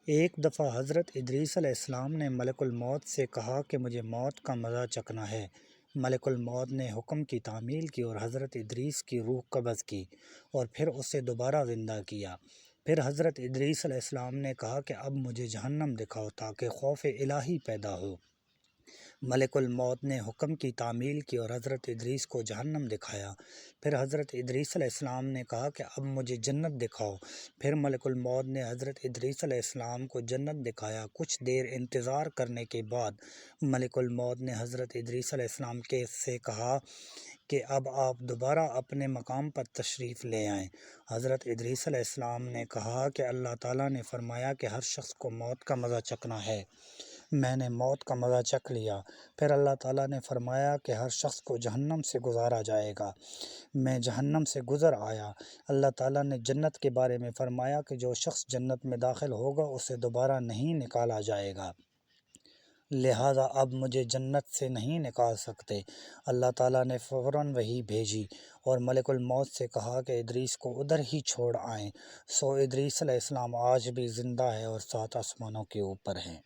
ایک دفعہ حضرت ادریس علیہ السلام نے ملک الموت سے کہا کہ مجھے موت کا مزہ چکھنا ہے۔ ملک الموت نے حکم کی تعمیل کی اور حضرت ادریس کی روح قبض کی اور پھر اسے دوبارہ زندہ کیا۔ پھر حضرت ادریس علیہ السلام نے کہا کہ اب مجھے جہنم دکھاؤ تاکہ خوف الہی پیدا ہو۔ ملک الموت نے حکم کی تعمیل کی اور حضرت ادریس کو جہنم دکھایا۔ پھر حضرت ادریس علیہ السلام نے کہا کہ اب مجھے جنت دکھاؤ۔ پھر ملک الموت نے حضرت ادریس علیہ السلام کو جنت دکھایا۔ کچھ دیر انتظار کرنے کے بعد ملک الموت نے حضرت ادریس علیہ السلام سے کہا کہ اب آپ دوبارہ اپنے مقام پر تشریف لے آئیں۔ حضرت ادریس علیہ السلام نے کہا کہ اللہ تعالیٰ نے فرمایا کہ ہر شخص کو موت کا مزہ چکھنا ہے۔ میں نے موت کا مزہ چکھ لیا۔ پھر اللہ تعالیٰ نے فرمایا کہ ہر شخص کو جہنم سے گزارا جائے گا۔ میں جہنم سے گزر آیا۔ اللہ تعالیٰ نے جنت کے بارے میں فرمایا کہ جو شخص جنت میں داخل ہوگا اسے دوبارہ نہیں نکالا جائے گا، لہٰذا اب مجھے جنت سے نہیں نکال سکتے۔ اللہ تعالیٰ نے فوراً وحی بھیجی اور ملک الموت سے کہا کہ ادریس کو ادھر ہی چھوڑ آئیں۔ سو ادریس علیہ السلام آج بھی زندہ ہے اور 7 آسمانوں کے اوپر ہیں۔